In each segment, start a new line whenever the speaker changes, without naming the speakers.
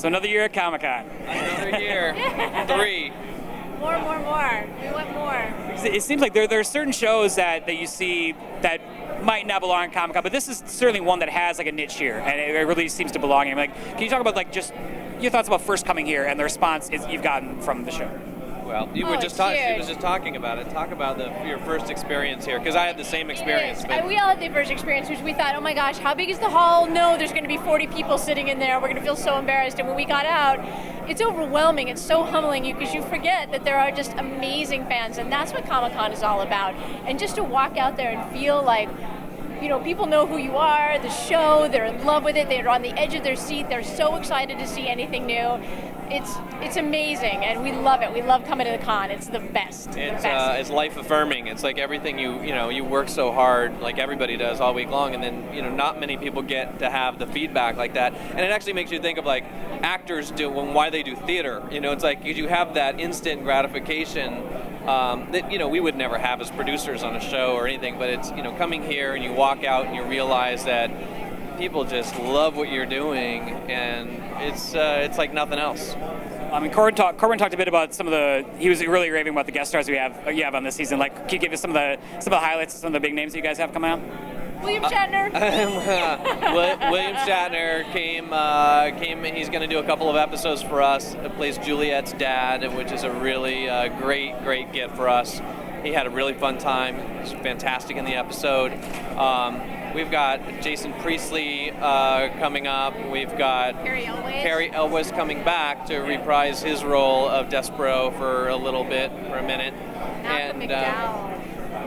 So another year at Comic-Con.
Another year. 3.
More. We want more.
It seems like there are certain shows that you see that might not belong at Comic-Con, but this is certainly one that has like a niche here, and it really seems to belong here. Like, can you talk about like just your thoughts about first coming here and the response you've gotten from the show?
Well, you were just she was just talking about it. Talk about your first experience here, because I had the same experience.
We all had the first experience, which we thought, oh my gosh, how big is the hall? No, there's going to be 40 people sitting in there. We're going to feel so embarrassed. And when we got out, it's overwhelming. It's so humbling because you forget that there are just amazing fans, and that's what Comic-Con is all about. And just to walk out there and feel like, you know, people know who you are, the show, they're in love with it, they're on the edge of their seat, they're so excited to see anything new. It's amazing, and we love it. We love coming to the con. It's the best.
It's life affirming. It's like everything you work so hard, like everybody does all week long, and then not many people get to have the feedback like that. And it actually makes you think of like actors do and why they do theater. It's like you have that instant gratification that we would never have as producers on a show or anything. But it's coming here and you walk out and you realize that people just love what you're doing, and it's like nothing else.
I mean, Corbin talked a bit about he was really raving about the guest stars you have on this season. Like, can you give us some of the highlights of some of the big names that you guys have coming out?
William Shatner.
William Shatner came. He's going to do a couple of episodes for us. He plays Juliet's dad, which is a really great get for us. He had a really fun time. He was fantastic in the episode. We've got Jason Priestley coming up. We've got Cary Elwes coming back to reprise his role of Despero for a minute.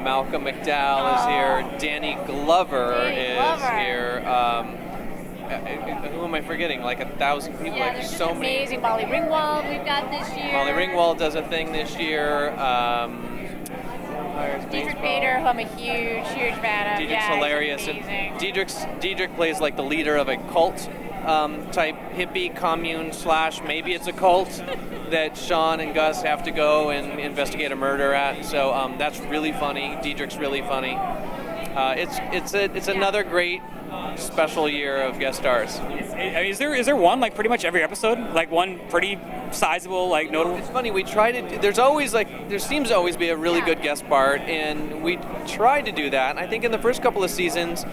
Malcolm McDowell is here. Danny Glover is here. Who am I forgetting? Like 1,000 people.
Yeah, there's so amazing. Molly Ringwald we've got this year.
Molly Ringwald does a thing this year.
Diedrich Bader, who I'm a huge fan of.
Diedrich's hilarious. And Diedrich plays like the leader of a cult type hippie commune / maybe it's a cult that Sean and Gus have to go and investigate a murder at. So that's really funny. Diedrich's really funny. It's another great special year of guest stars.
Is there one like pretty much every episode? Like one pretty sizable, like notable?
It's funny, we try to. There seems to always be a really good guest part, and we tried to do that. And I think in the first couple of seasons,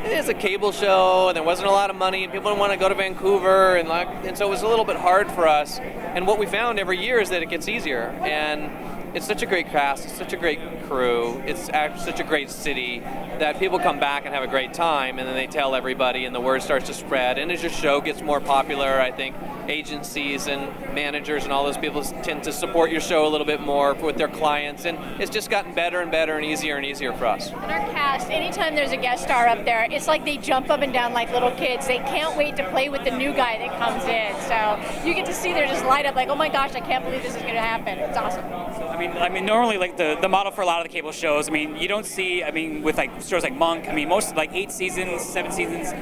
it's a cable show, and there wasn't a lot of money, and people didn't want to go to Vancouver, and so it was a little bit hard for us. And what we found every year is that it gets easier, and it's such a great cast, it's such a great crew, it's actually such a great city that people come back and have a great time, and then they tell everybody, and the word starts to spread. And as your show gets more popular, I think agencies and managers and all those people tend to support your show a little bit more with their clients, and it's just gotten better and better and easier for us.
And our cast, anytime there's a guest star up there, it's like they jump up and down like little kids. They can't wait to play with the new guy that comes in. So you get to see them just light up like, oh my gosh, I can't believe this is going to happen. It's awesome.
I mean, normally like the model for a lot of the cable shows, I mean, you don't see, with like shows like Monk, I mean, most like 8 seasons, 7 seasons,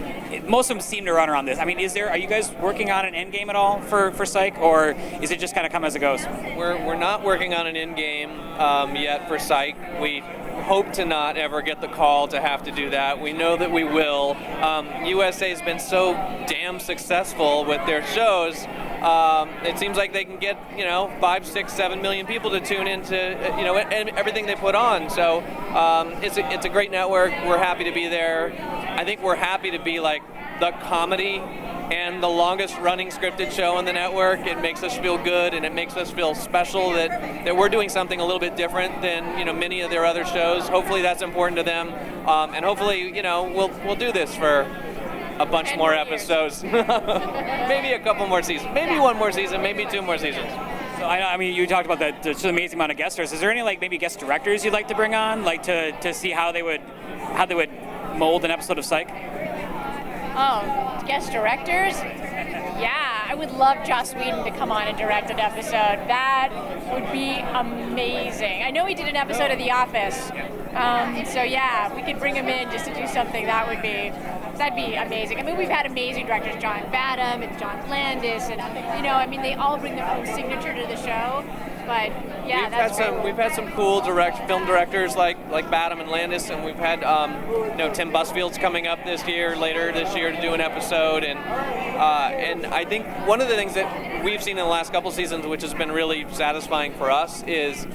most of them seem to run around this. I mean, are you guys working on an end game at all for Psych, or is it just kind of come as it goes?
We're not working on an end game yet for Psych. We hope to not ever get the call to have to do that. We know that we will. USA has been so damn successful with their shows. It seems like they can get 5, 6, 7 million people to tune into everything they put on. So it's a great network. We're happy to be there. I think we're happy to be like the comedy and the longest running scripted show on the network. It makes us feel good, and it makes us feel special that we're doing something a little bit different than many of their other shows. Hopefully that's important to them, and hopefully we'll do this for a bunch more episodes. Maybe a couple more seasons, maybe one more season, maybe 2 more seasons.
So I mean, you talked about the amazing amount of guest stars. Is there any like maybe guest directors you'd like to bring on, like to see how they would mold an episode of Psych?
Oh, guest directors? Yeah, I would love Joss Whedon to come on and direct an episode. That would be amazing. I know he did an episode of The Office, so yeah, we could bring him in just to do something. That'd be amazing. I mean, we've had amazing directors, John Badham and John Landis, and they all bring their own signature to the show. But yeah, that's great.
We've had some cool film directors like Badham and Landis, and we've had Tim Busfield's coming up later this year to do an episode, and I think one of the things that we've seen in the last couple seasons, which has been really satisfying for us, is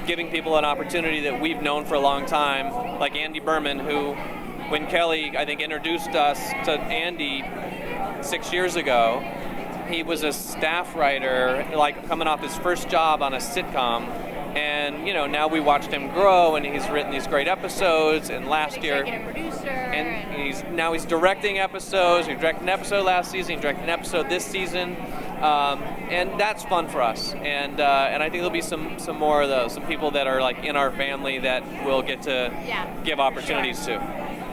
giving people an opportunity that we've known for a long time, like Andy Berman, who, when Kelly, I think, introduced us to Andy 6 years ago, he was a staff writer, like coming off his first job on a sitcom, and now we watched him grow, and he's written these great episodes. And last year, and he's directing episodes. He directed an episode last season. He directed an episode this season, and that's fun for us. And I think there'll be some more of those, some people that are like in our family that we'll get to give opportunities to.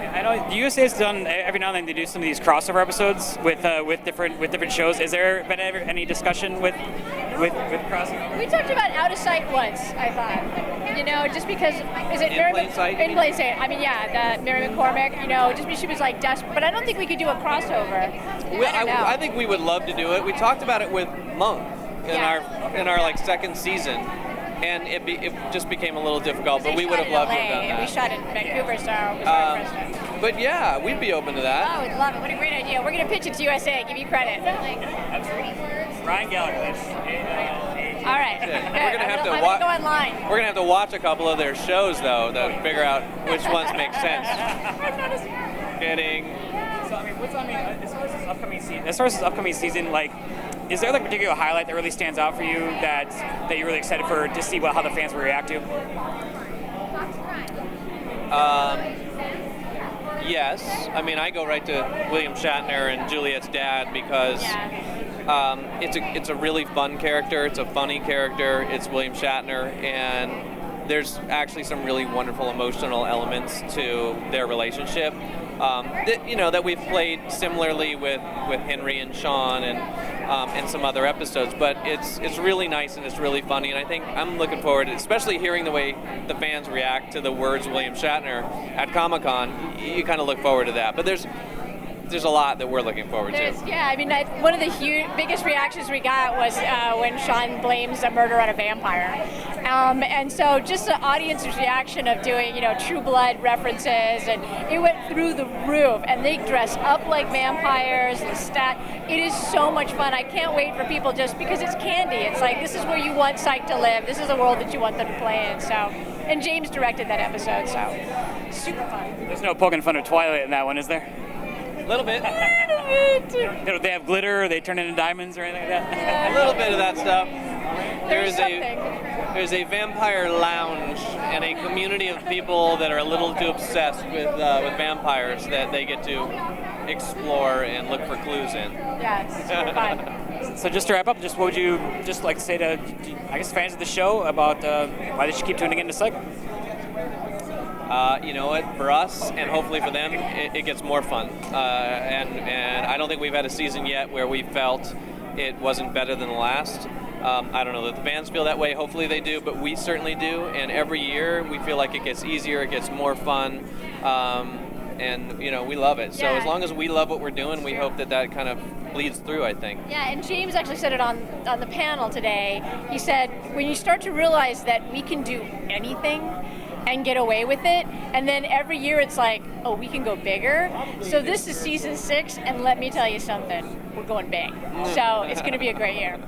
I know the USA has done every now and then. They do some of these crossover episodes with different shows. Is there been ever any discussion with crossover?
We talked about Out of Sight once. I thought, just because is it
In Plain Sight?
In Plain Sight. I mean, the Mary McCormick. Just because she was like desperate, but I don't think we could do a crossover.
I think we would love to do it. We talked about it with Monk in our like second season. And it just became a little difficult, but we would have loved to have done that.
We shot in Vancouver, so it was hard for us to.
But yeah, we'd be open to that.
Oh, we'd love it. What a great idea. We're going to pitch it to USA. Give you credit.
Ryan Gallagher.
All right.
We're gonna have to
go online.
We're gonna have to watch a couple of their shows though to figure out which ones make sense. Kidding.
So as far as this upcoming season, like, is there like a particular highlight that really stands out for you that you're really excited to see how the fans will react to?
Yes. I mean, I go right to William Shatner and Juliet's dad because it's a really fun character. It's a funny character. It's William Shatner, and there's actually some really wonderful emotional elements to their relationship that we've played similarly with Henry and Sean and some other episodes. But it's really nice and it's really funny, and I think I'm looking forward to, especially hearing the way the fans react to the words William Shatner at Comic-Con. You kind of look forward to that. But there's a lot that we're looking forward to.
Yeah, I mean, one of the biggest reactions we got was when Sean blames a murder on a vampire. And so just the audience's reaction of doing, True Blood references, and it went through the roof. And they dress up like vampires, it is so much fun. I can't wait for people, just because it's candy. It's like, this is where you want Psych to live. This is the world that you want them to play in. So, and James directed that episode, so super fun.
There's no poking fun of Twilight in that one, is there?
A little bit.
Do they have glitter? Or they turn into diamonds or anything like that?
Yeah.
A little bit of that stuff.
There's
a vampire lounge and a community of people that are a little too obsessed with vampires that they get to explore and look for clues in.
Yeah, it's super fun.
So just to wrap up, what would you just like to say to, I guess, fans of the show about why they should keep tuning into Psych?
You know what? For us, and hopefully for them, it gets more fun. And I don't think we've had a season yet where we felt it wasn't better than the last. I don't know that the fans feel that way. Hopefully they do, but we certainly do. And every year we feel like it gets easier, it gets more fun, and we love it. So as long as we love what we're doing, we hope that kind of bleeds through, I think.
Yeah, and James actually said it on the panel today. He said, when you start to realize that we can do anything and get away with it, and then every year it's like, oh, we can go bigger. So this is season 6, and let me tell you something, we're going big. So it's going to be a great year.